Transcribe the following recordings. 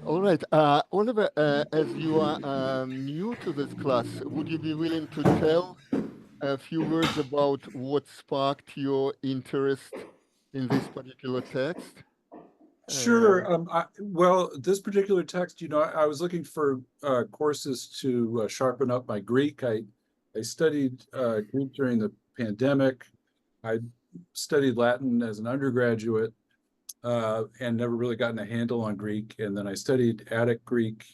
All right. Oliver, as you are new to this class, would you be willing to tell a few words about what sparked your interest in this particular text? Sure. Well, this particular text, I was looking for courses to sharpen up my Greek. I studied Greek during the pandemic. I studied Latin as an undergraduate and never really gotten a handle on Greek. And then I studied Attic Greek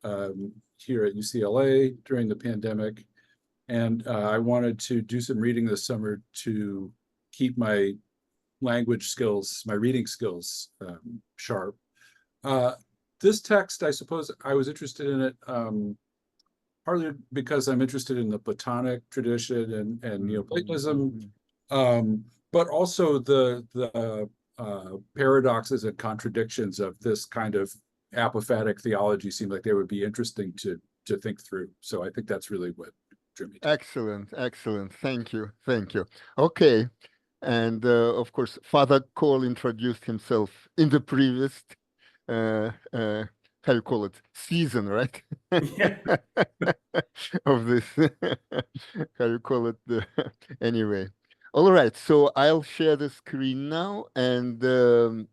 here at UCLA during the pandemic. And I wanted to do some reading this summer to keep my language skills, my reading skills sharp. This text, I suppose I was interested in it partly because I'm interested in the Platonic tradition and Neoplatonism, but also the paradoxes and contradictions of this kind of apophatic theology seem like they would be interesting to think through. So I think that's really what drew me to it. Excellent, excellent. Thank you, thank you. Okay. And of course, Father Cole introduced himself in the previous, how you call it, season, right? Yeah. Of this, how you call it, anyway. All right, so I'll share the screen now, and I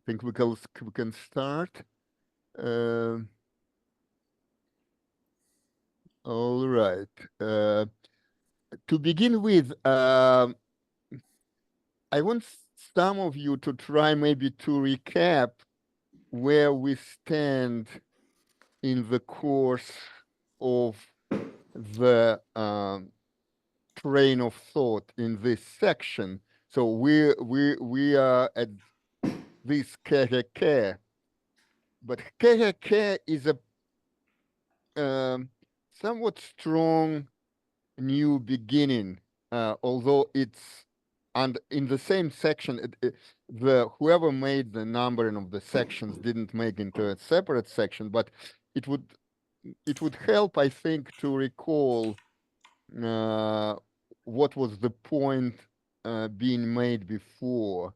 think we can start. All right. To begin with, I want some of you to try maybe to recap where we stand in the course of the train of thought in this section. So we are at this keheke, but keheke is a somewhat strong new beginning, although it's and in the same section, the whoever made the numbering of the sections didn't make into a separate section, but it would help, I think, to recall what was the point being made before.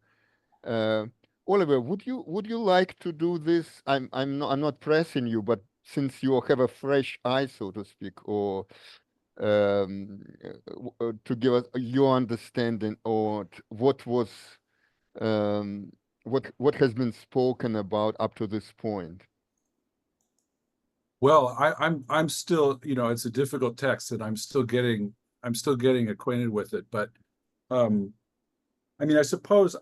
Oliver, would you like to do this? I'm not pressing you, but since you have a fresh eye, so to speak, or to give us your understanding or what was what has been spoken about up to this point. Well, I'm still, it's a difficult text and I'm still getting acquainted with it. But I mean, I suppose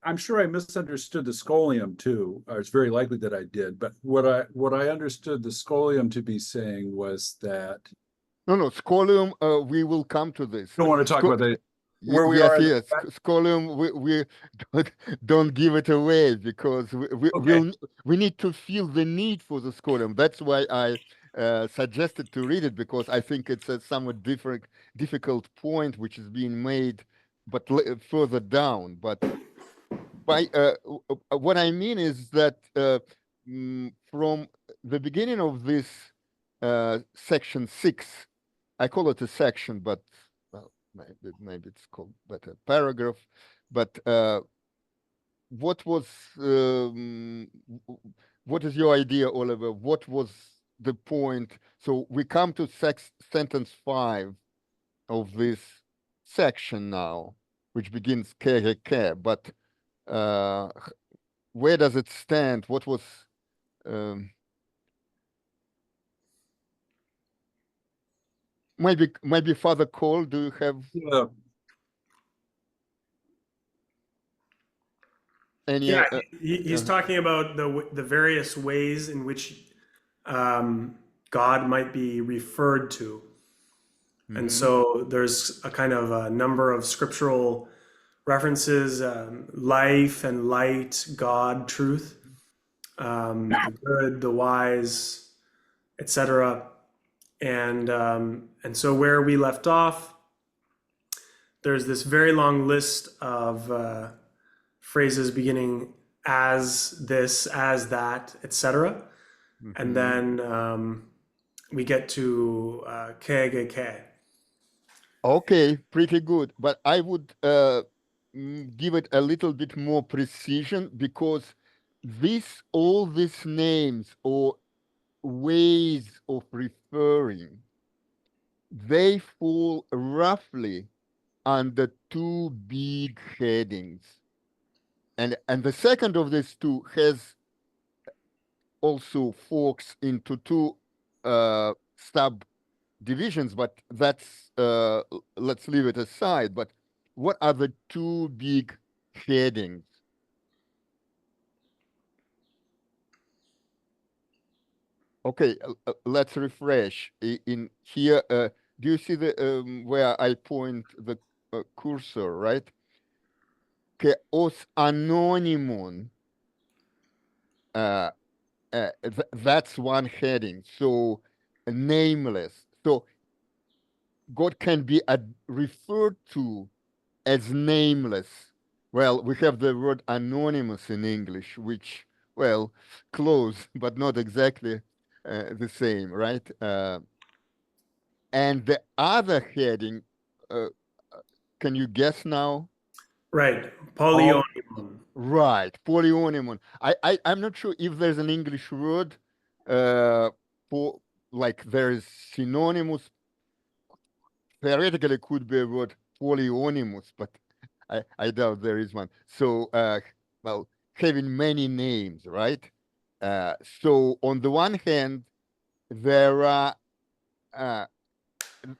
I'm sure I misunderstood the scholium too. Or it's very likely that I did. But what I understood the scholium to be saying was that No, scholium, we will come to this. I don't want to talk about that. Where we yes, are. Yes, scholium, we don't give it away because we need to feel the need for the scholium. That's why I suggested to read it, because I think it's a somewhat difficult point which is being made, but further down. But by what I mean is that from the beginning of this section 6, I call it a section, but well, maybe it's called better paragraph. But what is your idea, Oliver? What was the point? So we come to sentence 5 of this section now, which begins ke, but where does it stand? What was maybe Father Cole, do you have any? Yeah, he's talking about the various ways in which God might be referred to. And so there's a kind of a number of scriptural references, life and light, God, truth, the good, the wise, etc. And so where we left off, there's this very long list of phrases beginning as this, as that, etc. And then we get to ke. Okay, pretty good. But I would give it a little bit more precision, because all these names or ways of referring, they fall roughly under two big headings. And the second of these two has also forks into two subdivisions, but that's let's leave it aside. But what are the two big headings? Okay, let's refresh. In here, do you see the where I point the cursor, right? Και ως anonymon, that's one heading. So nameless. So God can be referred to as nameless. Well, we have the word anonymous in English, which, well, close, but not exactly the same, right? And the other heading, can you guess now? Right. Polyonymon. Right, polyonymon. I'm not sure if there's an English word for, like, there's synonymous. Theoretically, could be a word polyonymous, but I doubt there is one. So, well, having many names, right? So on the one hand, there are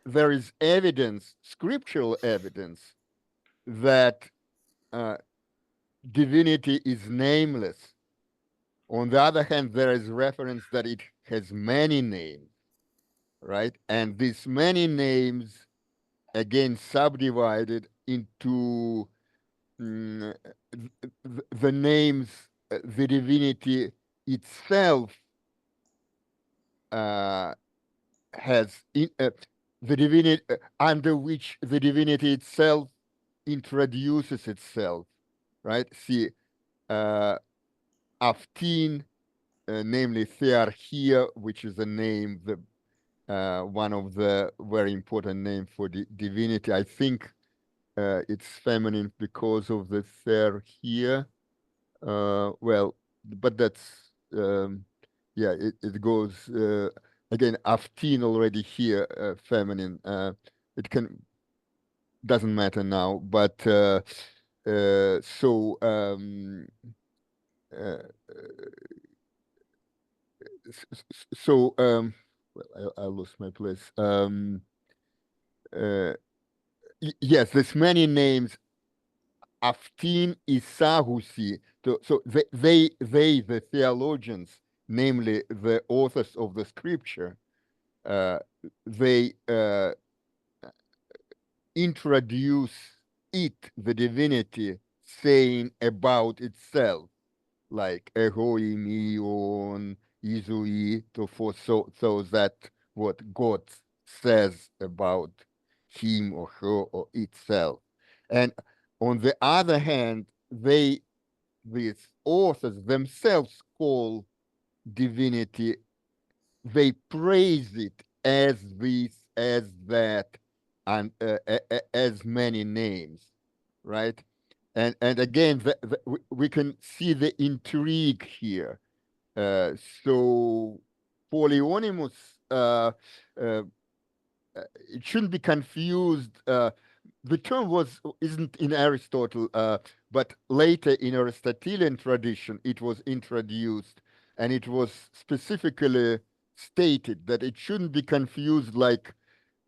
there is evidence, scriptural evidence, that divinity is nameless. On the other hand, there is reference that it has many names, right? And these many names, again, subdivided into the names, the divinity itself has the divinity under which the divinity itself introduces itself, right? See, Aftin, namely Thearchia, which is a name, the one of the very important name for divinity. I think it's feminine because of the Thearchia. Well, but that's yeah, it goes again. Aftin already here, feminine. It doesn't matter now, but so so well, I lost my place. Yes, there's many names. Aftin Isahusi. So they, the theologians, namely the authors of the scripture, they introduce it, the divinity, saying about itself, like ehoi mion, izui, so that what God says about him or her or itself. And on the other hand, these authors themselves call divinity, they praise it as this, as that, and as many names, right? And again, we can see the intrigue here. So polyonymous, it shouldn't be confused. The term isn't in Aristotle, but later in Aristotelian tradition, it was introduced, and it was specifically stated that it shouldn't be confused like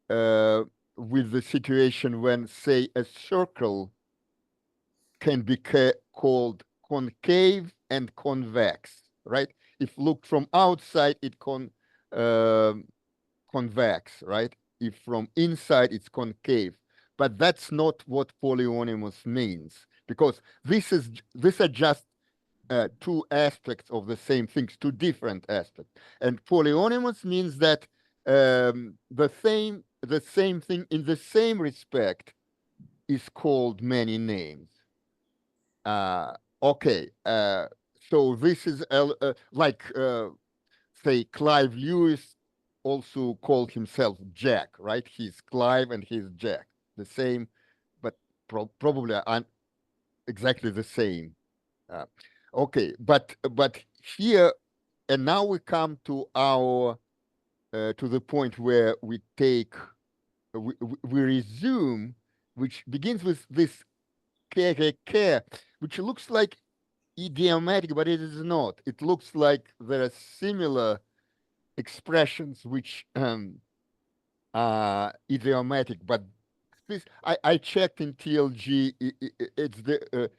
with the situation when, say, a circle can be called concave and convex, right? If looked from outside, it convex, right? If from inside, it's concave. But that's not what polyonymous means, because these are just two aspects of the same things, two different aspects. And polyonymous means that the same thing in the same respect is called many names. Okay, so this is like say Clive Lewis also called himself Jack, right? He's Clive and he's Jack, the same, but probably exactly the same. Okay, but here, and now we come to our to the point where we take we resume, which begins with this care, which looks like idiomatic, but it is not. It looks like there are similar expressions which are idiomatic, but this I checked in TLG. It's the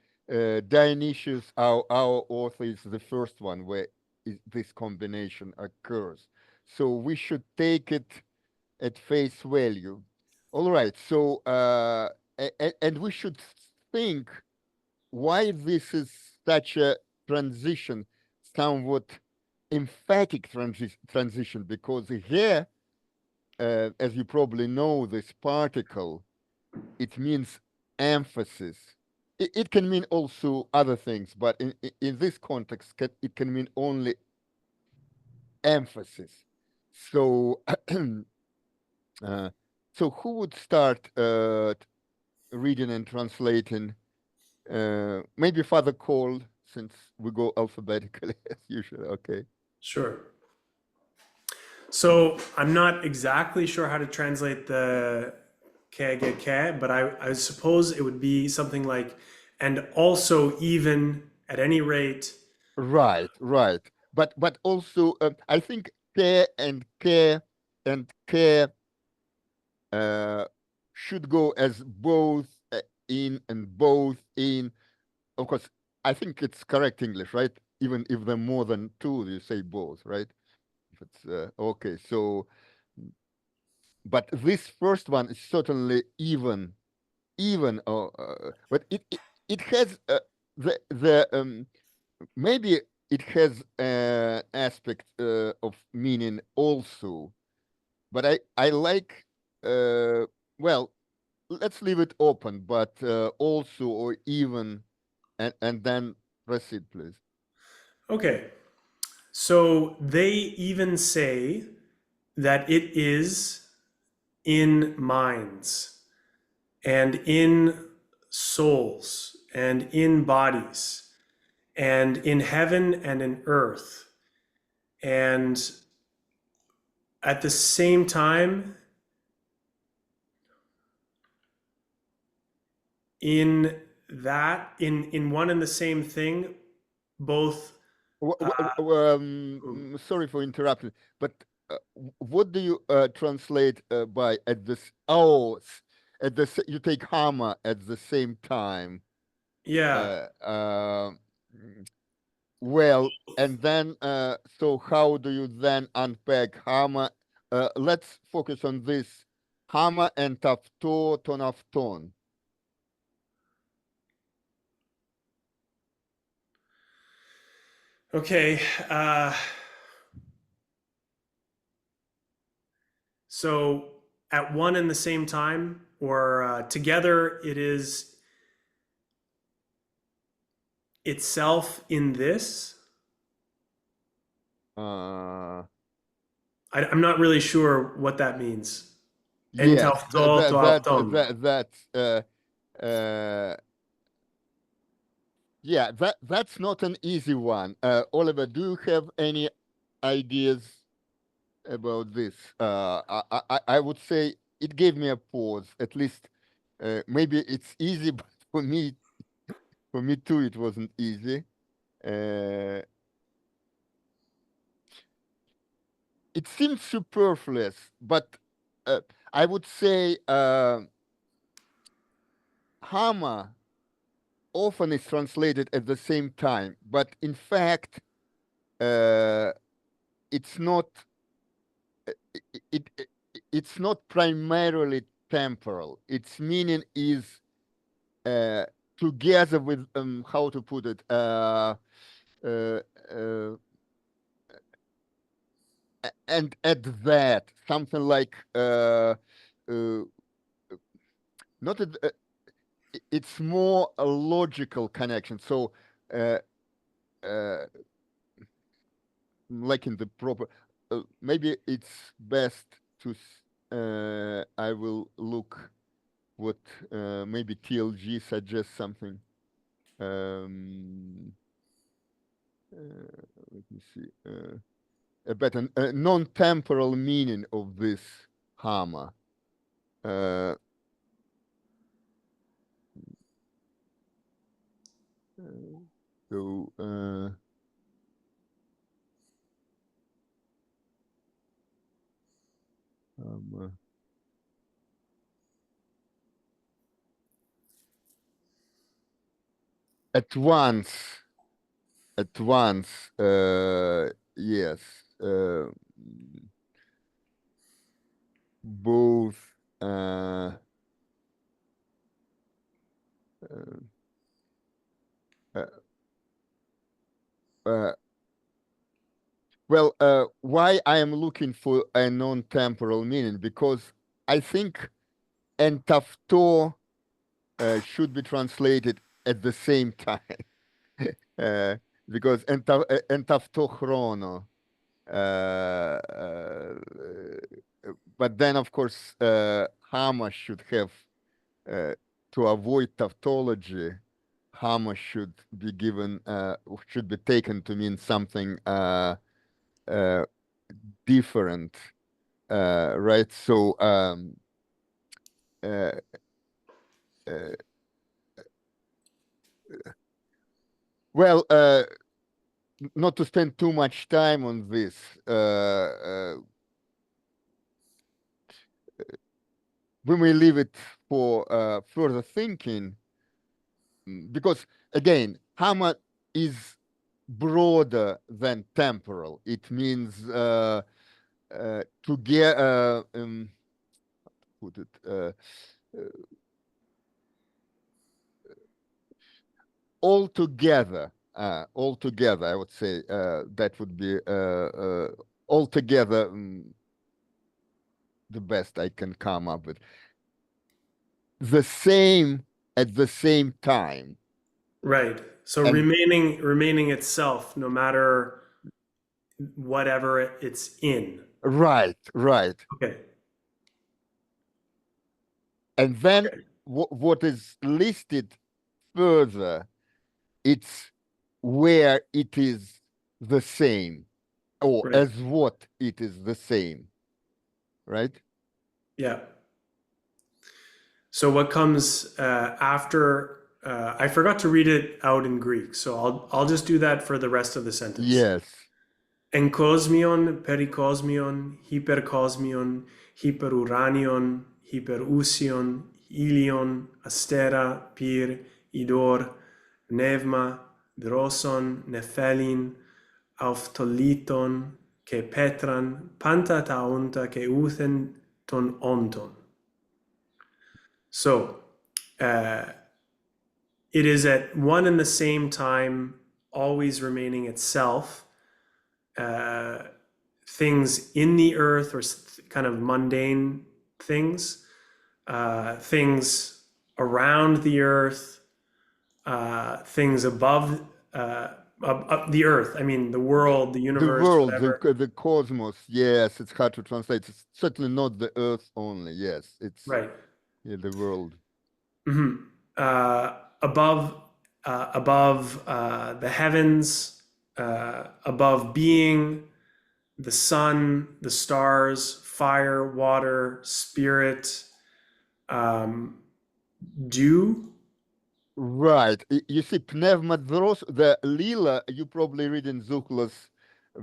Dionysius, our author, is the first one where this combination occurs. So we should take it at face value. All right. So and we should think why this is such a transition, somewhat emphatic transition, because here, as you probably know, this particle, it means emphasis. It can mean also other things, but in this context, it can mean only emphasis. So, so who would start reading and translating? Maybe Father Cole, since we go alphabetically as usual. Okay. Sure. So I'm not exactly sure how to translate the ke, but I suppose it would be something like, and also even at any rate. Right. But also, I think care and care should go as both in and both in. Of course, I think it's correct English, right? Even if there are more than two, you say both, right? If it's okay, so, but this first one is certainly even, but it has the maybe it has an aspect of meaning also, but I like well, let's leave it open, but also or even, and then proceed, please. Okay. So they even say that it is in minds and in souls and in bodies and in heaven and in earth. And at the same time, in that, in one and the same thing, both. Sorry for interrupting, but what do you translate by at this? Oh, at the you take hammer at the same time. Yeah. Well, and then so how do you then unpack hammer? Let's focus on this hammer and tafto ton of ton. Okay. So at one and the same time, or together, it is itself in this. I'm not really sure what that means. Yes, yeah, that's not an easy one. Oliver, do you have any ideas about this? I would say it gave me a pause. At least maybe it's easy, but for me too, it wasn't easy. It seems superfluous, but I would say hammer often is translated at the same time, but in fact, it's not. It's not primarily temporal. Its meaning is together with how to put it. And at that, something like not a, it's more a logical connection. So, like in the proper, maybe it's best to. I will look what maybe TLG suggests something. let me see. But a non-temporal meaning of this hammer. So at once, yes, both well, why I am looking for a non-temporal meaning? Because I think entavto should be translated at the same time. Because entavto chrono. But then, of course, Hama should have, to avoid tautology, Hama should be given, should be taken to mean something different, right? So, well, not to spend too much time on this, we may leave it for further thinking, because again, Hama is broader than temporal. It means to get put it altogether. Altogether, I would say that would be altogether the best I can come up with. The same at the same time. Right. So And- remaining itself, no matter whatever it's in. Right. Okay. And then Okay. what is listed further, it's where it is the same, or Right. as what it is the same, right? Yeah. So what comes after? I forgot to read it out in Greek, so I'll just do that for the rest of the sentence. Yes. Enkosmion, perikosmion, hyperkosmion, hyperuranion, hyperousion, ilion, astera, pyr, idor, pneuma, droson, nephelin, auftoliton, ke petran, panta taunta, ke uthen ton onton. So, it is at one and the same time, always remaining itself. Things in the earth, or kind of mundane things, things around the earth, things above the earth. I mean, the world, the universe, The world, whatever. the cosmos. Yes, it's hard to translate. It's certainly not the earth only. Yes, it's Right. yeah, the world. Mm-hmm. Above the heavens, above being, the sun, the stars, fire, water, spirit, dew. Right. You see, pneumadros, the lila, you probably read in Zuchla's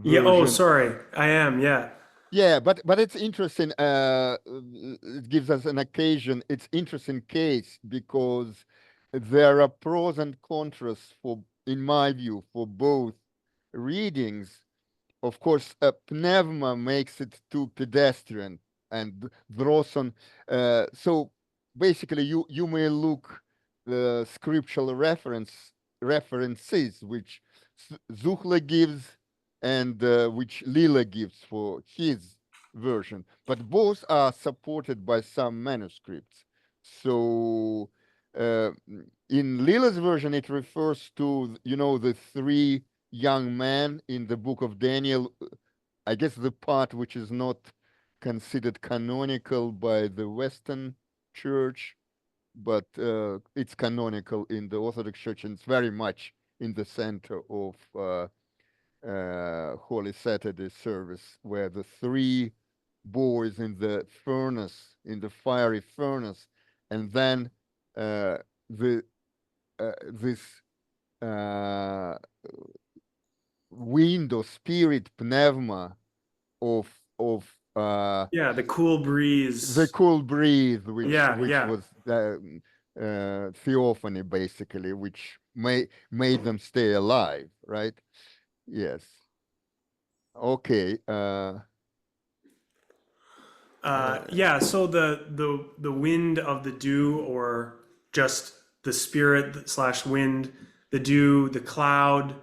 Yeah. Oh, version. sorry. I am. Yeah. Yeah, but it's interesting. It gives us an occasion. It's interesting case because there are pros and contras for, in my view, for both readings. Of course, pneuma makes it too pedestrian, and droson. So basically, you may look scriptural references which Zuchla gives and which Lila gives for his version, but both are supported by some manuscripts. So in Lila's version, it refers to, the three young men in the book of Daniel. I guess the part which is not considered canonical by the Western Church, but it's canonical in the Orthodox Church, and it's very much in the center of Holy Saturday service, where the three boys in the furnace, in the fiery furnace, and then this wind or spirit pneuma of Yeah, the cool breeze. the cool breeze, which Yeah. was theophany, basically, which made them stay alive, right? Yes. Okay. Yeah, so the wind of the dew, or just the spirit / wind, the dew, the cloud,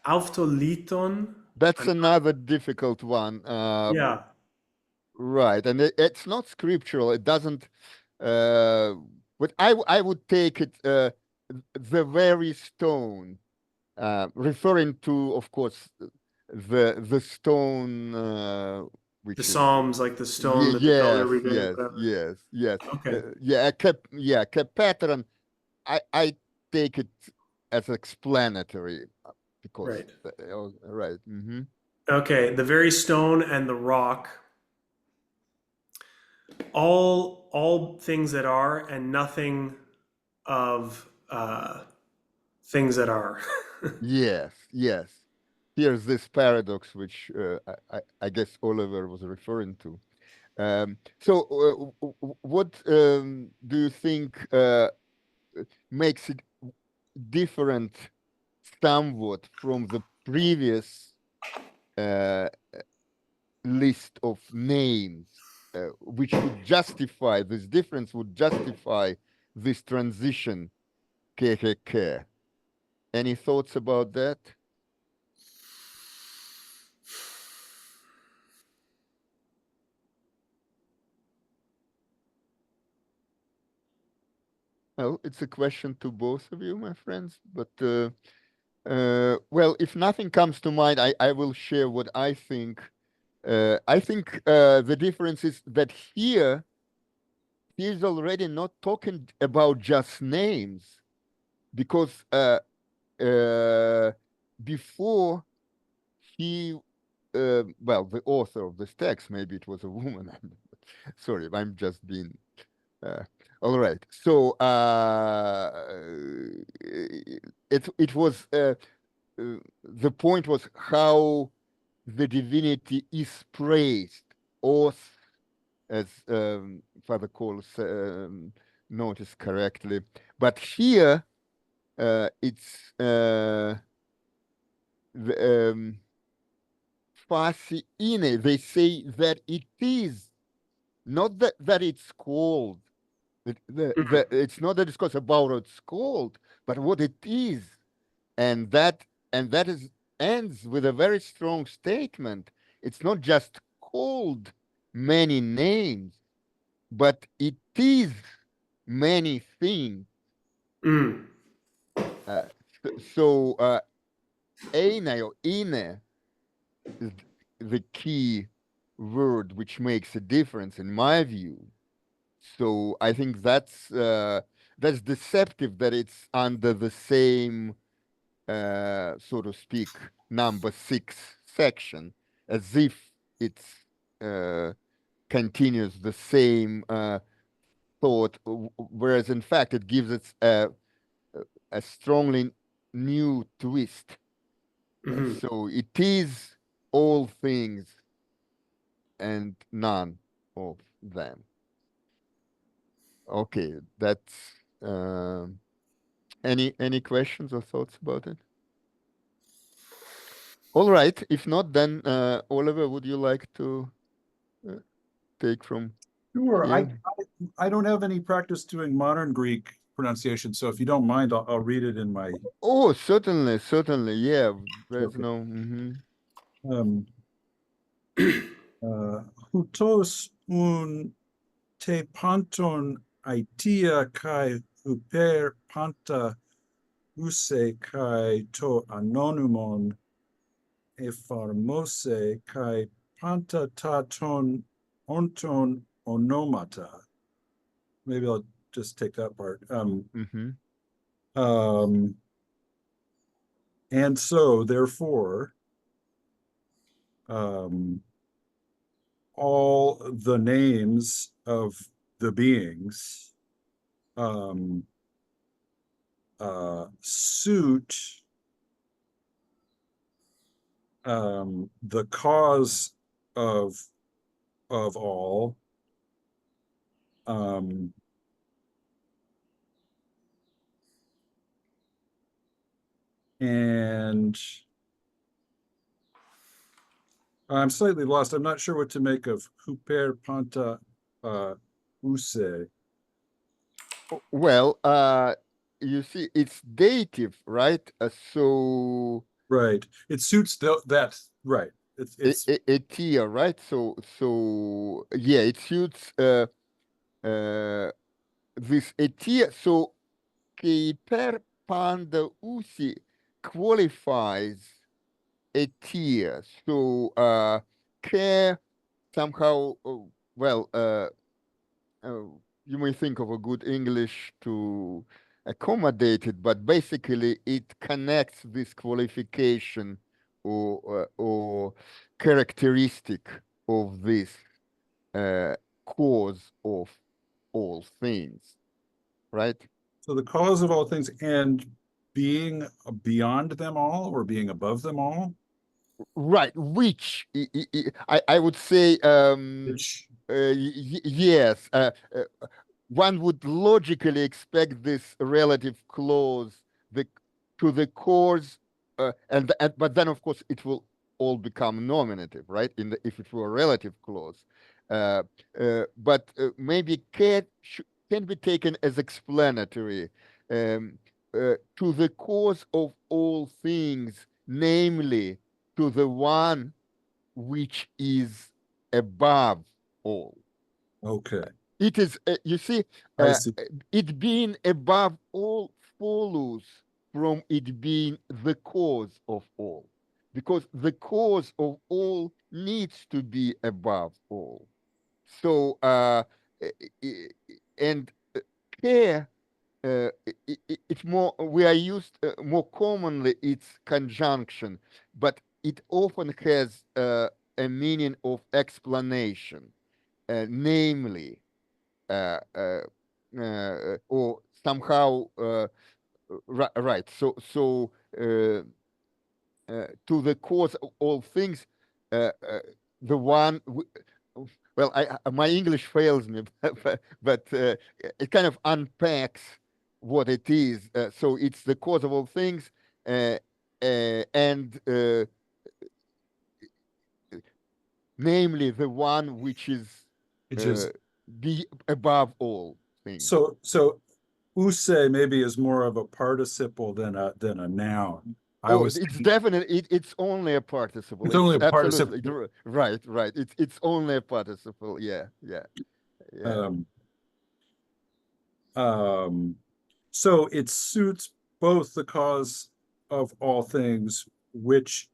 auftoliton. That's another difficult one. Yeah, Right, and it's not scriptural. It doesn't. But I would take it the very stone, referring to, of course, the stone which the is Psalms, like the stone that the builder rebuilt. yes. Okay. Kepatron. I take it as explanatory because Right. right. Mm-hmm. Okay, the very stone and the rock, all things that are, and nothing of things that are. Yes. Here's this paradox, which I guess Oliver was referring to. So, what do you think makes it different somewhat from the previous list of names, which would justify this difference, would justify this transition? KKK. Any thoughts about that? Well, it's a question to both of you, my friends. But well, if nothing comes to mind, I will share what I think. I think the difference is that here he's already not talking about just names, because before he, well, the author of this text, maybe it was a woman. Sorry, I'm just being. All right. So it was the point was how the divinity is praised, or as Father Cole noticed correctly. But here it's the Fasi ine. They say that it is not that it's called. It's not that it's about what it's called, but what it is, and that is ends with a very strong statement. It's not just called many names, but it is many things. Mm. So eine or ine is the key word which makes a difference in my view. So I think that's deceptive that it's under the same, so to speak, number 6 section, as if it's continues the same thought, whereas in fact it gives it a strongly new twist. Mhm. So it is all things and none of them. Okay, that's any questions or thoughts about it? All right. If not, then Oliver, would you like to take from Sure. here? I don't have any practice doing modern Greek pronunciation, so if you don't mind, I'll read it in my. Oh, certainly. Yeah. There's Okay. no. Hutos un te panton aitia kai huper panta use kai to anonymon epharmose kai panta taton onton onomata. Maybe I'll just take that part. And so, therefore, all the names of the beings suit the cause of all, and I'm slightly lost. I'm not sure what to make of huper panta use. Well, you see, it's dative, right? So Right. It suits that. Right. It's a tier, right? So yeah, it suits this a tier. So che per panda usi qualifies a tier. So care somehow, well, you may think of a good English to accommodate it, but basically it connects this qualification or characteristic of this cause of all things, right? so the cause of all things and being beyond them all or being above them all. Right, which I would say Which yes, one would logically expect this relative clause the to the cause, and but then of course it will all become nominative, right? In the if it were a relative clause, but maybe can be taken as explanatory to the cause of all things, namely to the one which is above all. okay. It is, you see, I see. it being above all follows from it being the cause of all, because the cause of all needs to be above all. So, and care, it's more, we are used more commonly, it's conjunction, but it often has a meaning of explanation, namely, or somehow right. So to the cause of all things, the one. Well, my English fails me, but it kind of unpacks what it is. So it's the cause of all things, and namely the one which is Which is be above all things. so use maybe is more of a participle than a noun. It's definitely it's only a participle. It's only a absolutely participle. right. It's only a participle. Yeah. So it suits both the cause of all things, which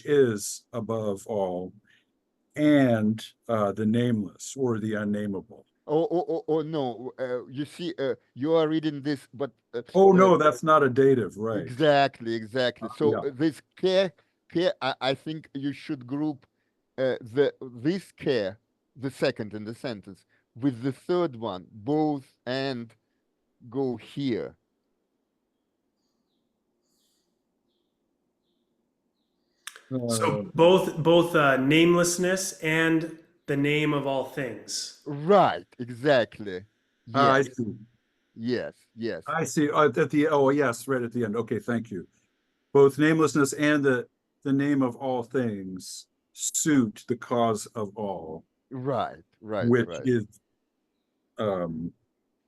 is above all, and the nameless or the unnameable. Oh no, you see, you are reading this, but oh no, that's not a dative, right? Exactly. So yeah. this care, I think you should group this care, the second in the sentence, with the third one, both and go here. So both namelessness and the name of all things. Right, exactly. I Yes. see. Yes. I see. At the yes, right at the end. Okay, thank you. Both namelessness and the name of all things suit the cause of all. Right. Which is beyond.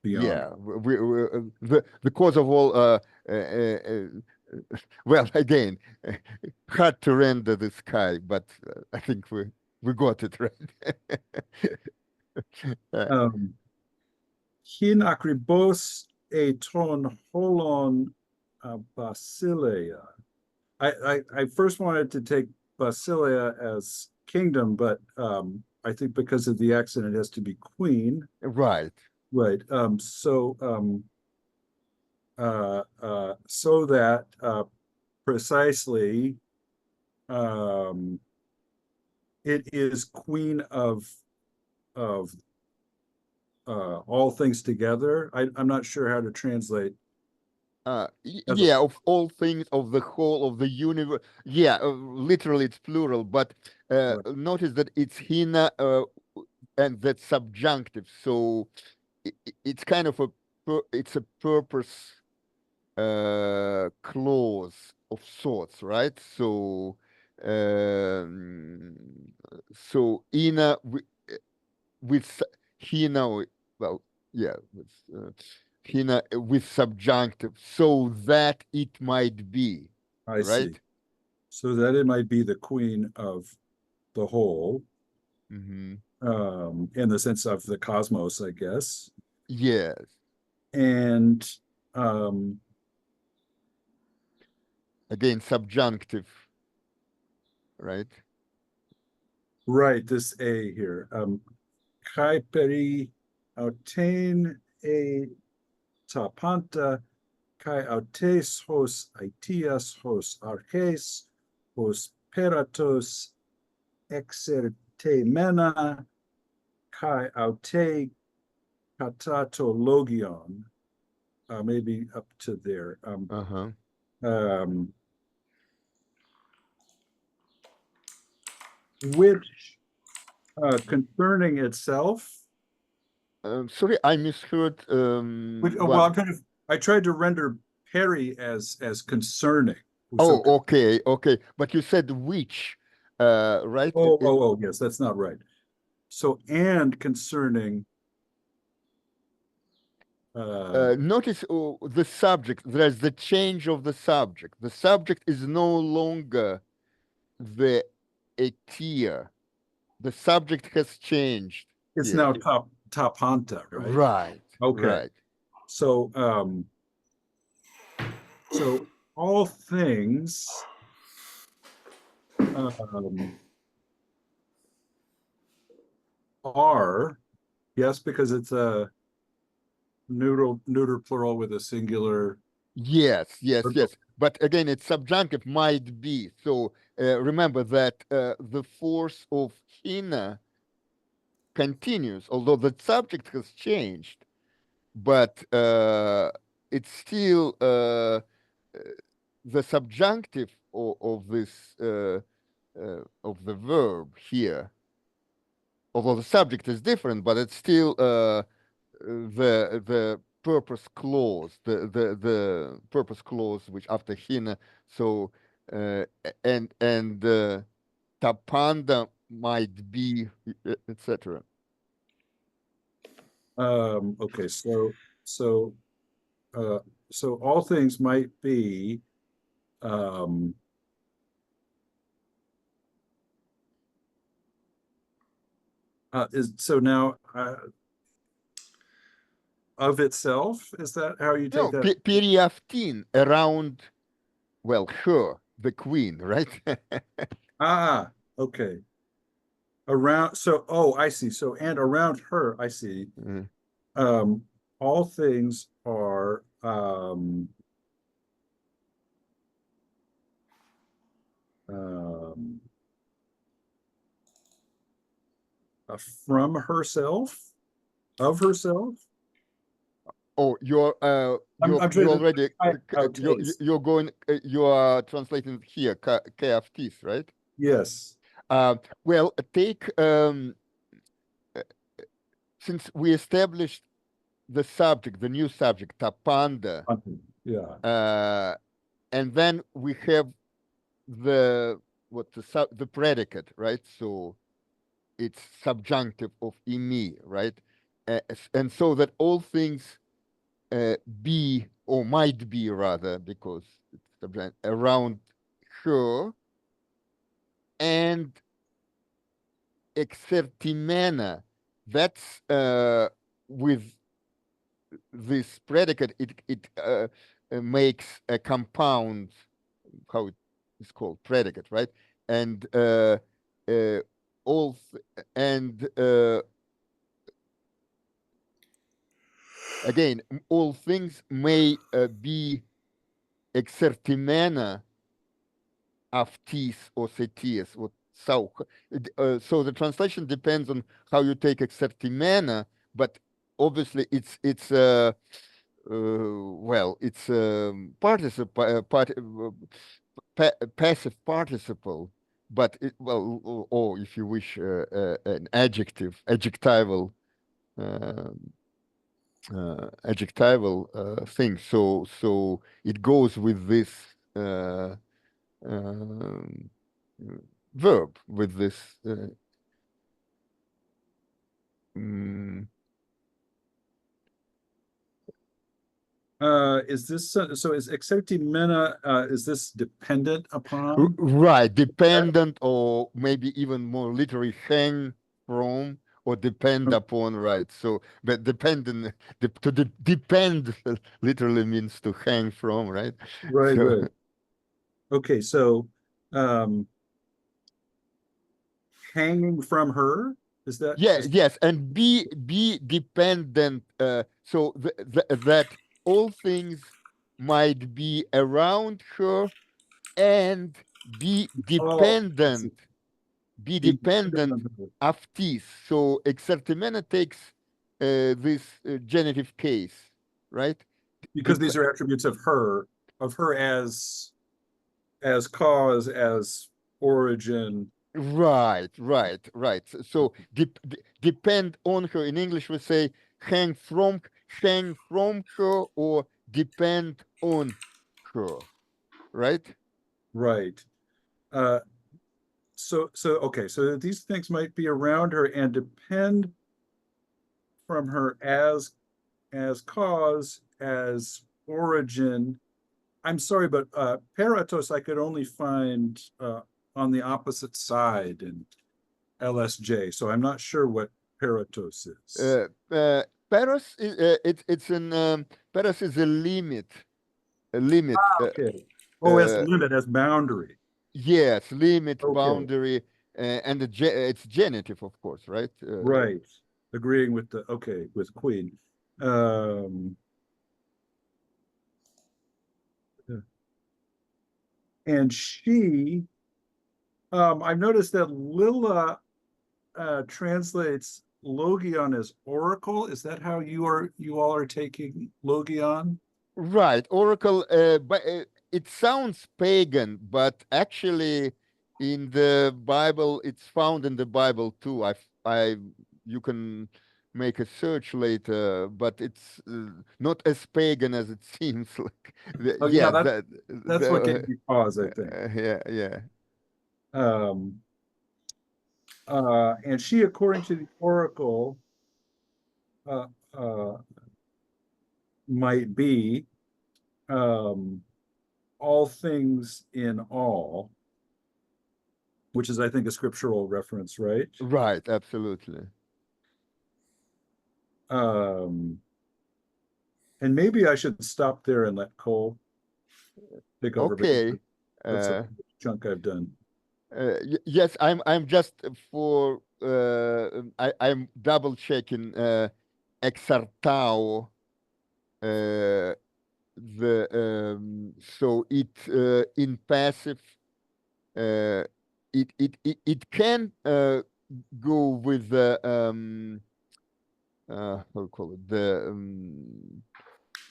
Yeah, the cause of all. Well, again, hard to render the sky, but I think we got it right. Hin akribos e ton holon Basileia. I first wanted to take Basileia as kingdom, but I think because of the accent, it has to be queen. Right. So that precisely, it is queen of all things together. I'm not sure how to translate. Yeah, of all things, of the whole of the universe. Yeah, literally it's plural, but Right. notice that it's hina and that's subjunctive. So it's kind of it's a purpose clause of sorts, right? So so ina with hina, well, yeah, with hina with subjunctive, so that it might be, I right? see. So that it might be the queen of the whole, Mm-hmm. in the sense of the cosmos, I guess. Yes. And um, Again, subjunctive, right? right, this A here. Kai peri autein e tapanta kai autes hos aetias hos arches hos peratos exertemena kai aute katatologion. Maybe up to there. Uh-huh. Which concerning itself. Sorry, I misheard. Well, I tried to render Perry as concerning. Oh, okay, okay. But you said which, right? Oh, yes, that's not right. So, and concerning. Notice the subject. There's the change of the subject. The subject is no longer the etia. The subject has changed. It's Here. now tapanta, right? Right. Okay. Right. So, so all things are, yes, because it's a neuter plural with a singular. Yes, yes, yes. But again, it's subjunctive, might be. So remember that the force of hina continues, although the subject has changed, but it's still the subjunctive of this of the verb here. Although the subject is different, but it's still the purpose clause, the purpose clause which after hina. So and tapanda might be, etc. Okay, so all things might be is so now of itself, is that how you take No, that? periaftin, around, well, her, the queen, right? Okay. Around, so I see. So and around her, I see. All things are from herself, of herself. Oh, you're already you're going you are translating here kaftis, right? Yes. Well, take since we established the subject, the new subject, tapanda, Yeah. and then we have the the predicate, right? So it's subjunctive of imi, right? And so that all things be or might be rather, because it's subjunctive, around her and exertimena. That's with this predicate, it makes a compound, how it is called, predicate, right? And all and again, all things may be exertimena Aftis or Thetis or so. So the translation depends on how you take exertimena, but obviously it's well, it's participle, passive participle, but well, or if you wish, an adjectival thing. So it goes with this um, verb, with this. Mm, Is this so? Is exertimena? Is this dependent upon? right, dependent, or maybe even more literally, hang from or depend upon, right? So, but dependent, depend literally means to hang from, right? Right, So, right. Okay, so hanging from her, is that? yes, and be dependent. So that all things might be around her and be Oh, dependent. Be be dependent dependent on her. of this. So exertimena takes this genitive case, right? Because Dep- these are attributes of her as cause, as origin. right. So depend on her. In English, we say hang from her or depend on her, right? Right. Uh, so okay, so these things might be around her and depend from her as cause, as origin. I'm sorry, but Paratos I could only find on the opposite side in LSJ, so I'm not sure what Paratos is. Paros is it's an Paros is a limit. A limit. Okay. Oh, as Uh, limit, as boundary. yes, limit, Okay. boundary, and it's genitive, of course, right? Right. Agreeing with with Queen. And she, I've noticed that Lilla translates logion as oracle. Is that how you all are taking logion? Right, oracle, but it sounds pagan, but actually in the Bible, it's found in the Bible too. You can make a search later, but it's not as pagan as it seems. Like, Oh yeah, yeah, that's what gave me pause, I think. yeah. Um, and she, according to the oracle, uh, uh, might be all things in all, which is, I think, a scriptural reference, right? Right, absolutely. And maybe I should stop there and let Cole take over, because Okay. that's a Uh, chunk I've done. yes, I'm just for I'm double checking exartao the so it in passive it can go with the how do you call it, the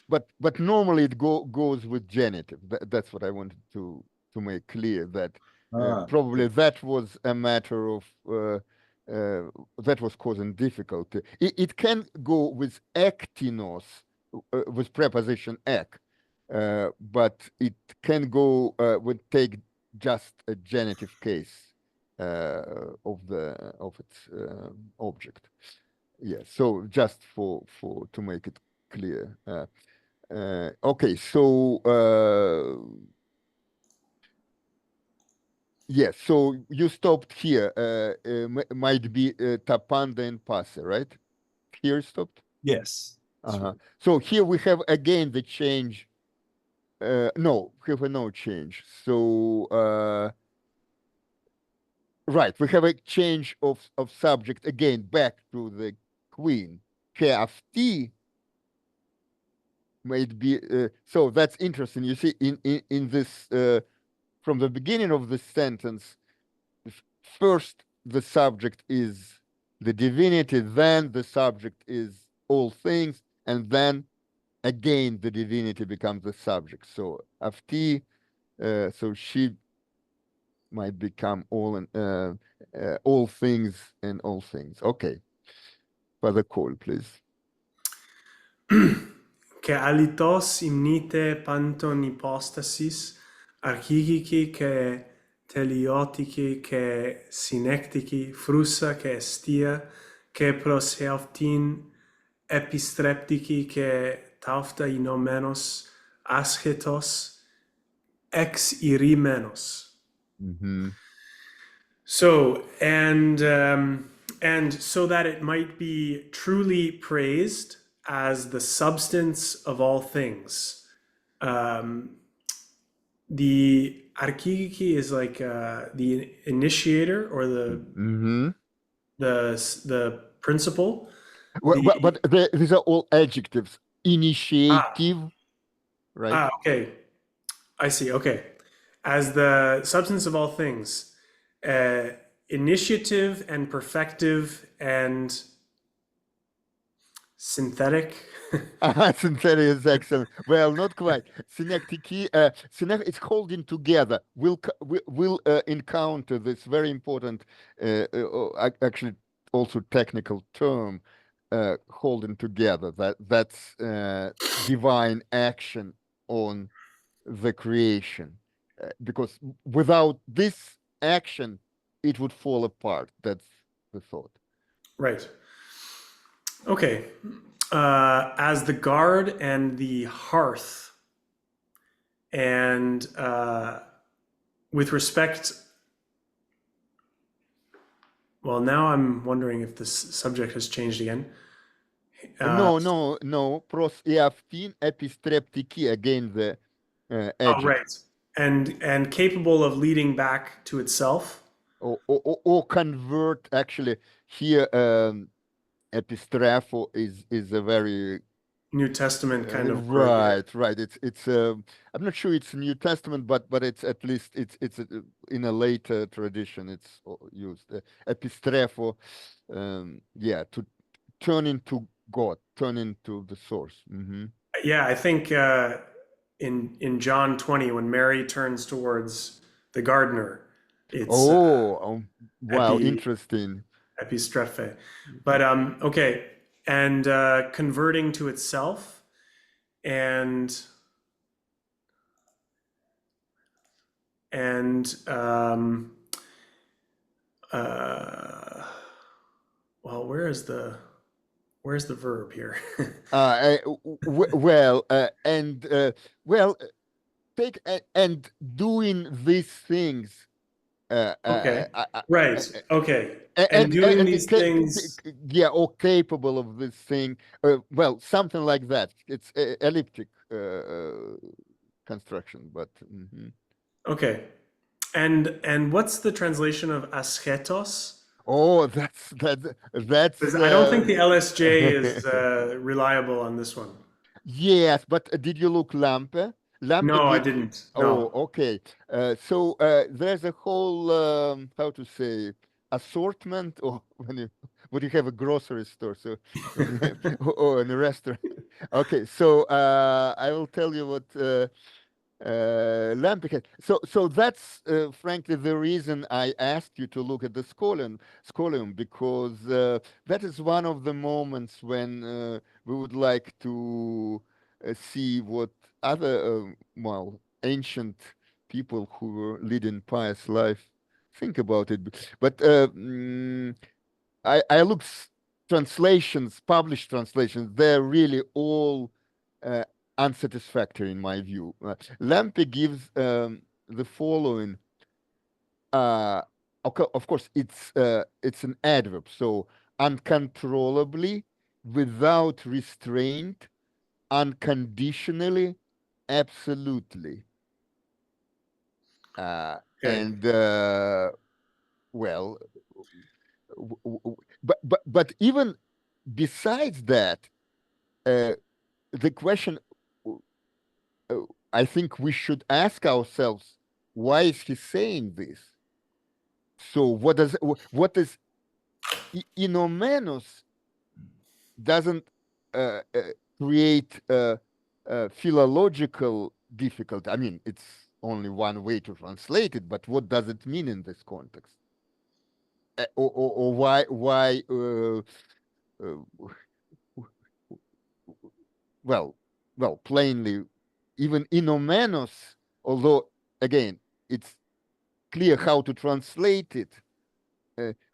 but normally it goes with genitive. That's what I wanted to make clear, that probably Okay. that was a matter of that was causing difficulty. It can go with ektinos, with preposition ek, but it can go would take just a genitive case of its object. Yeah. So just for to make it clear. Okay, so yes, so you stopped here. Might be tapanda and passe, right? Here stopped. Yes. Uh-huh. So here we have again the change. No, we have a no change. So right, we have a change of subject again back to the queen. Kafti might be so that's interesting. You see, in this from the beginning of the sentence, first the subject is the divinity, then the subject is all things, and then again the divinity becomes the subject. So Afti, so she might become all things and all things. Okay. Father Cole, please. Και αληθώς υμνείτε πάντων υπόστασης, αρχηγική και τελειωτική και συνεκτική, φρούσα και εστία και προς αυτήν επιστρεπτική και ταύτα ηνωμένος, άσχετος, εξηρημένος. So, and so that it might be truly praised as the substance of all things. The archigiki is like the initiator or the principle. But these are all adjectives. Initiative, right? Okay. I see. Okay. As the substance of all things, initiative and perfective and synthetic. Synthetic is excellent. Well, not quite. Synectiki, it's holding together. We'll encounter this very important, actually also technical term, holding together. That's divine action on the creation, because without this action, it would fall apart. That's the thought. Right. Okay. As the guard and the hearth, and with respect, well, now I'm wondering if this subject has changed again. No. Pros eaftin epistreptiki, again the adjective. Oh, right. And capable of leading back to itself. Or convert, actually, here epistrapho is a very New Testament kind of word. Right. It's I'm not sure it's New Testament, but it's at least it's in a later tradition it's used. Epistrapho, to turn into God, turn into the source. Yeah, I think in John 20, when Mary turns towards the gardener, it's wow, interesting. Epistrophe. But okay, and converting to itself, and well, where's the verb here? Take and doing these things. Okay. Right. Okay. And doing these things. Yeah, or capable of this thing. Well, something like that. It's elliptic construction, but. Okay. And what's the translation of asketos? Oh, that's. I don't think the LSJ is reliable on this one. Yes, but did you look Lampe? No, I didn't. No. Oh, okay. So there's a whole how to say assortment, or when you have a grocery store, so or in a restaurant. Okay, so I will tell you what Lampe had. So that's frankly the reason I asked you to look at the scholium, because that is one of the moments when we would like to see what other ancient people who were leading pious life think about it. But I look translations, published translations, they're really all unsatisfactory in my view. Lampe gives the following. Of course, it's an adverb, so uncontrollably, without restraint, unconditionally, absolutely. And well, but even besides that, the question I think we should ask ourselves, why is he saying this? So what is inomenos doesn't create philological difficulty. I mean, it's only one way to translate it, but what does it mean in this context? Or why well, plainly, even inomenos, although again, it's clear how to translate it.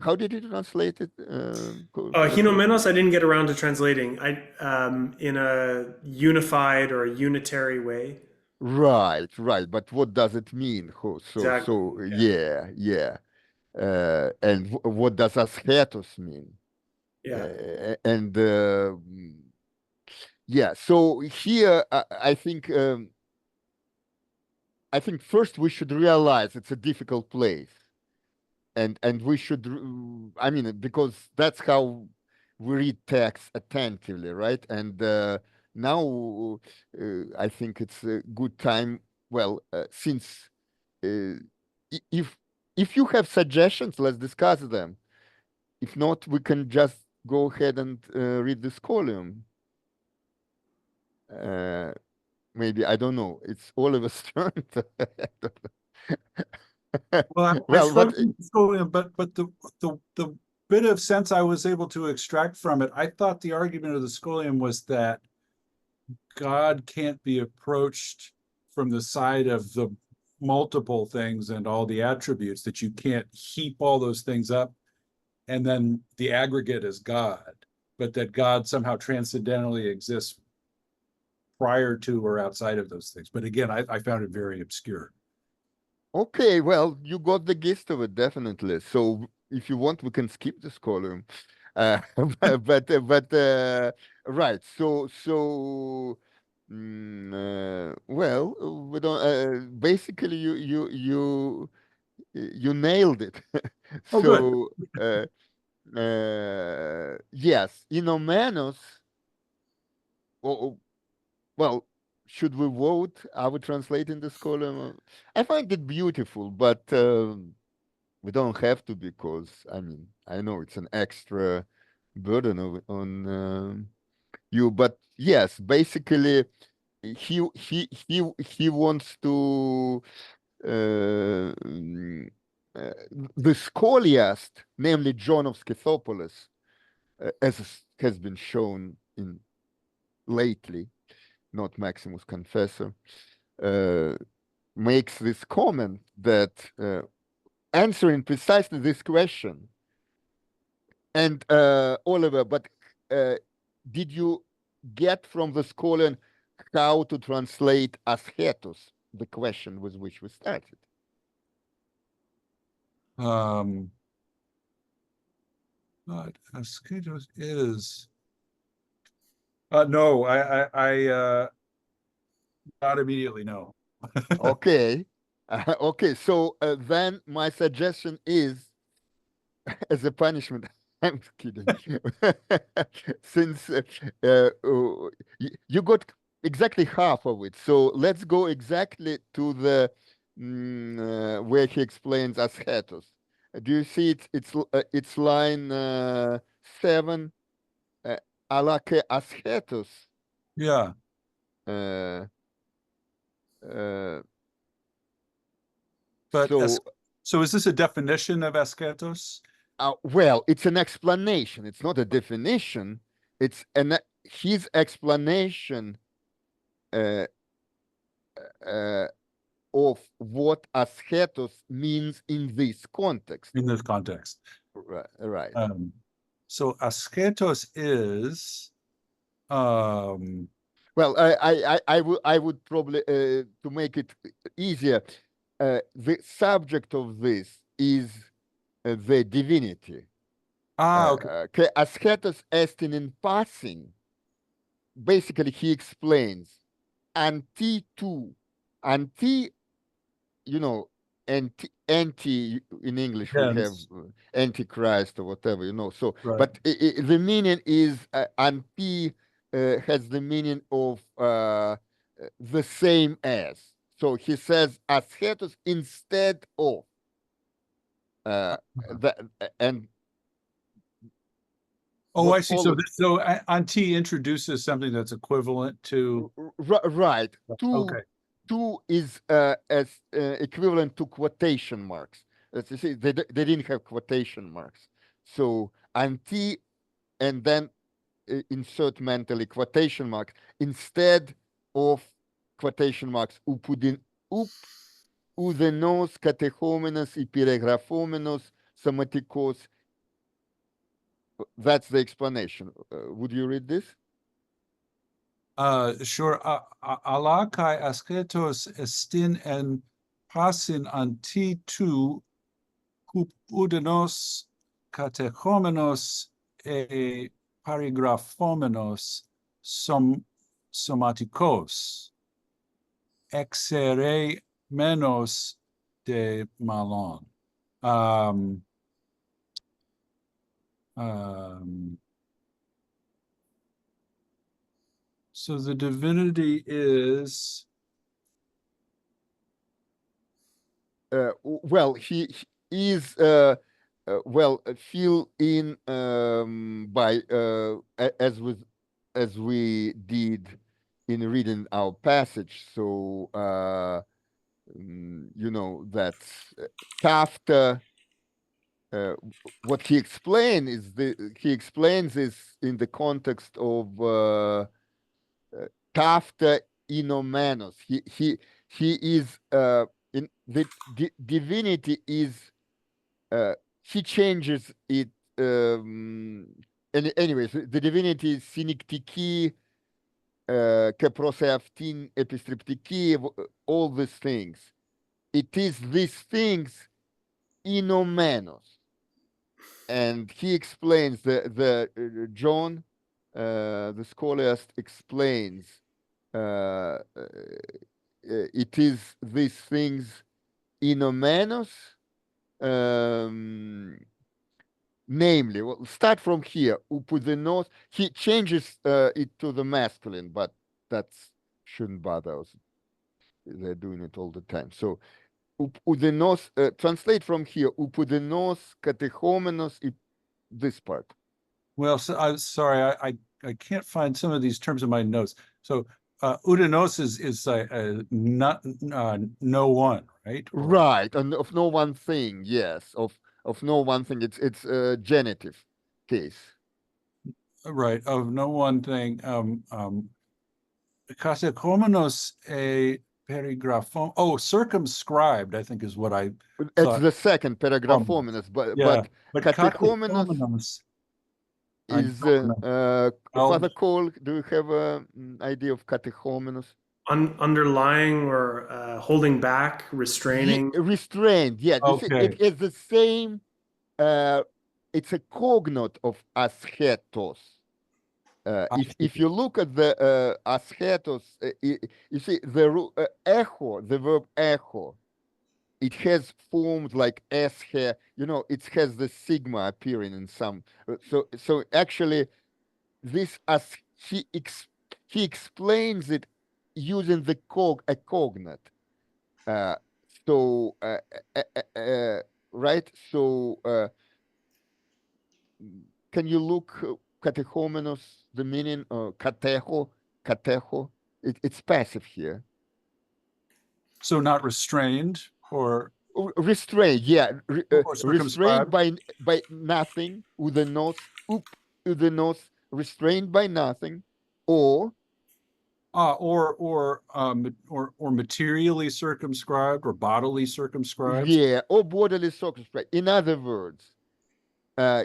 How did you translate it? Hinomenos, I didn't get around to translating. In a unified or a unitary way. Right. But what does it mean? Exactly. Yeah. And what does ascetos mean? Yeah. Yeah. So here, I think first we should realize it's a difficult place, and we should, I mean, because that's how we read text attentively, right? And now I think it's a good time. Well, since if you have suggestions, let's discuss them. If not, we can just go ahead and read the scholium. Maybe, I don't know. It's Oliver's turn. Well, I Well, struggled with the scholium, but the bit of sense I was able to extract from it, I thought the argument of the scholium was that God can't be approached from the side of the multiple things and all the attributes, that you can't heap all those things up and then the aggregate is God, but that God somehow transcendentally exists prior to or outside of those things. But again, I found it very obscure. Okay, well, you got the gist of it, definitely. So if you want, we can skip this column. But right. So well, we don't. Basically, you nailed it. Oh, So yes, inomenos. Well, should we vote? Are we translating this column? I find it beautiful, but we don't have to, because I mean, I know it's an extra burden on you, but yes, basically, he wants to the scholiast, namely John of Scythopolis, as has been shown in lately, not Maximus Confessor, makes this comment that answering precisely this question, and Oliver, but did you get from the scholium how to translate ascetos, the question with which we started? But ascetos is no, I not immediately, no. Okay. Okay, so then my suggestion is, as a punishment, I'm kidding. Since you got exactly half of it, so let's go exactly to the where he explains ascetos. Do you see it? It's line 7. Alake ascetos. Yeah. But so is this a definition of ascetos? Well, it's an explanation. It's not a definition. It's his explanation of what ascetos means in this context. In this context. Right. So ascetos is well, I would probably to make it easier, the subject of this is the divinity. Okay. Ascetos estin in passing. Basically, he explains anti, you know, anti in English, we have antichrist or whatever, so right. But the meaning is anti has the meaning of the same as. So he says asketos instead of and Oh, what I see. So, follows- so anti introduces something that's equivalent to. right. Okay. Two is as equivalent to quotation marks. As you see, they didn't have quotation marks. So anti, and then insert mentally quotation marks instead of quotation marks. Ουδενός κατεχόμενος υπερεγραφόμενος σωματικός. That's the explanation. Would you read this? Sure. Αλλά kai asketos estin en pasin anti tu hup udenos katechomenos e parigraphomenos somatikos exere menos de malon. So the divinity is well, he is well fill in by as we did in reading our passage. So you know that Kafta. What he explains is in the context of Kafta inomenos. He is in the divinity is he changes it. Anyways, the divinity is synectiki, keproseaftin, epistriptiki, all these things. It is these things inomenos. And he explains the John, the scholarist explains it is these things inomenos, namely, well, start from here. Upudenos, he changes it to the masculine, but that shouldn't bother us. They're doing it all the time. So upudenos, translate from here. Upudenos katechomenos, this part. well. So I'm sorry, I can't find some of these terms in my notes. So udenos is not no one, right? Or, Right, and of no one thing, yes, of no one thing. It's a genitive case. right, of no one thing. Katechomenos e perigraphon. Oh, circumscribed, I think is what I It's thought. the second paragraphomenos, Yeah, but but catechomenos catechomenos is Father Cole. Do you have an idea of catechomenos? Underlying or holding back, restraining. Restrained, yeah. Okay. It is the same. It's a cognate of asketos. If you look at the asketos, you see the echo, the verb echo, it has formed like esche. You know, it has the sigma appearing in some. So actually, this as he explains it using the a cognate. Right. So can you look catechomenos, the meaning catecho? It's passive here. So not restrained or Restrained, yeah. or Restrained circumscribed. by nothing, ουδενός, ουδενός, restrained by nothing, or or materially circumscribed or bodily circumscribed. yeah, or bodily circumscribed. In other words,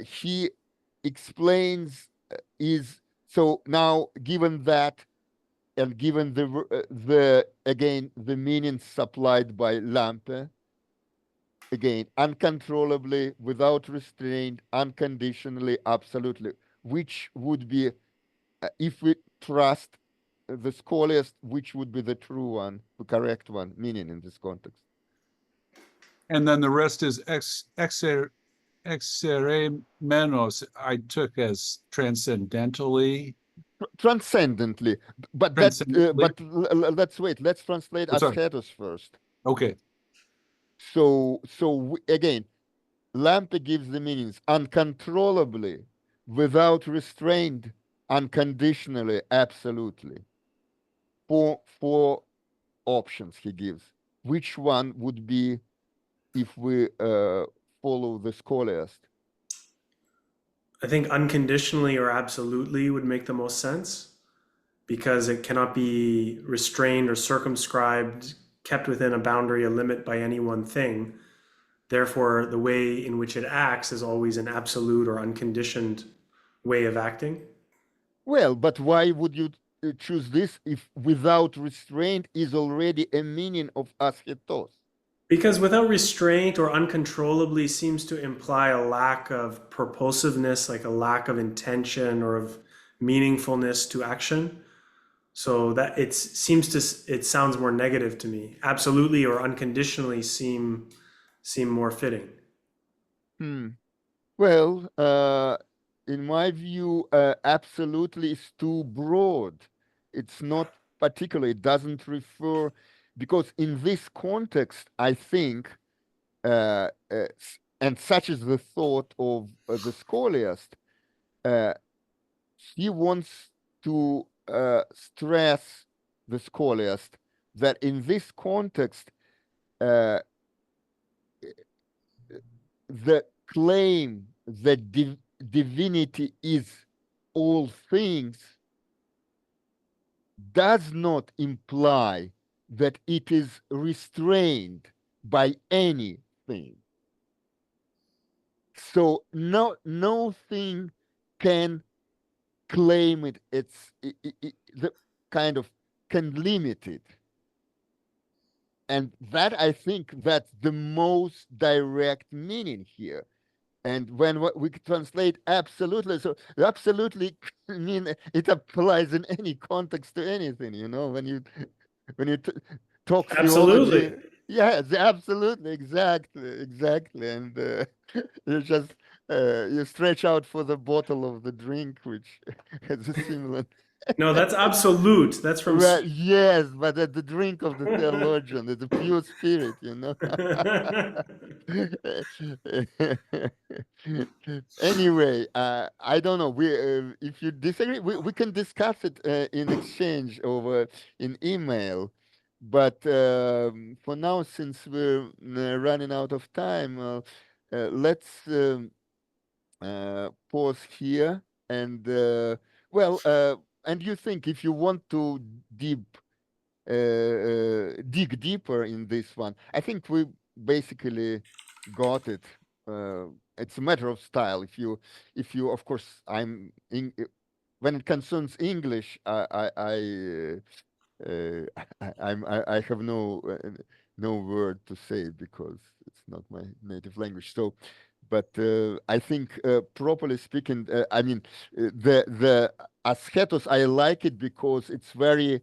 he explains is so now given that and given the again the meaning supplied by Lampe, again uncontrollably, without restraint, unconditionally, absolutely, which would be if we trust the scholars, which would be the true one, the correct one, meaning in this context. And then the rest is exere menos, I took as transcendentally. transcendently. But let's wait. Let's translate sorry. asketos first. Okay. So again, Lampe gives the meanings uncontrollably, without restraint, unconditionally, absolutely. Four options he gives. Which one would be if we follow the scholiast? I think unconditionally or absolutely would make the most sense, because it cannot be restrained or circumscribed, kept within a boundary, a limit by any one thing. Therefore, the way in which it acts is always an absolute or unconditioned way of acting. Well, but why would you choose this if without restraint is already a meaning of asketos? Because without restraint or uncontrollably seems to imply a lack of purposiveness, like a lack of intention or of meaningfulness to action. So that it sounds more negative to me. Absolutely or unconditionally seem more fitting. Well, in my view, absolutely is too broad. It's not particular. It doesn't refer, because in this context, I think, and such is the thought of the scholiast, he wants to stress, the scholiast, that in this context, the claim that divinity is all things does not imply that it is restrained by anything. So no thing can claim it. The kind of can limit it. And that, I think, that's the most direct meaning here. And when we translate absolutely, so absolutely mean it applies in any context to anything, when you talk Absolutely. theology. Yes, absolutely, exactly. And you just you stretch out for the bottle of the drink, which has a similar. No, that's absolute. That's from. Right, yes, but at the drink of the theologian, the pure spirit, Anyway, I don't know. If you disagree, we can discuss it in exchange over in email. But for now, since we're running out of time, let's pause here. And and you think if you want to dig deeper in this one, I think we basically got it. It's a matter of style. If you, of course, when it concerns English, I have no word to say because it's not my native language. So, but I think, properly speaking, I mean, the asketos, I like it because it's very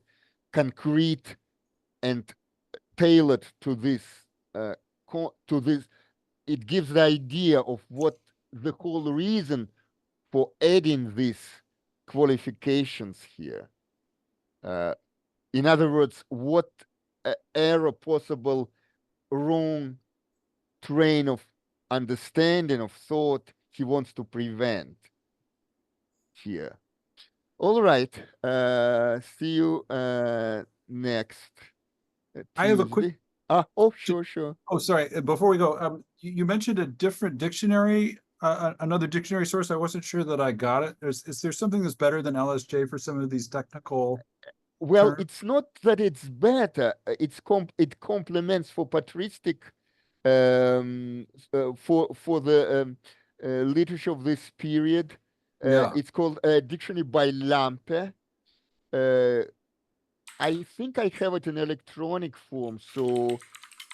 concrete and tailored to this. It gives the idea of what the whole reason for adding these qualifications here. In other words, what error, possible wrong train of understanding, of thought, he wants to prevent here. All right. See you next Tuesday. I have a quick. Sure. Oh, sorry. Before we go, you mentioned a different dictionary, another dictionary source. I wasn't sure that I got it. Is there something that's better than LSJ for some of these technical? Well, it's not that it's better. It complements for patristic, for the literature of this period. It's called Dictionary by Lampe. I think I have it in electronic form, so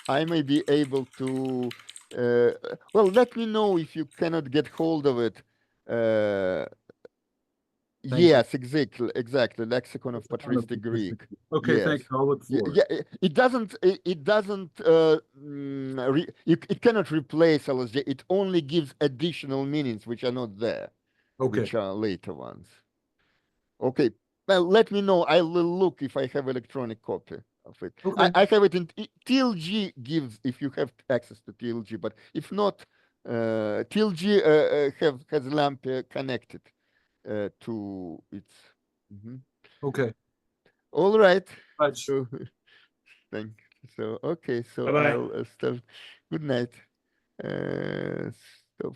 I may be able to. Well, let me know if you cannot get hold of it. Yes, exactly. Lexicon of Patristic Greek. Okay, yes. thank you. I'll look for it. Yeah, it doesn't. It doesn't. It cannot replace LSJ. It only gives additional meanings which are not there, Okay. which are later ones. Okay. Well, let me know. I will look if I have electronic copy of it. Okay. I have it in TLG gives if you have access to TLG, but if not, TLG has LAMP connected to its. Okay. All right. Right. So, thank. So okay. So Bye-bye. I'll start. Good night. So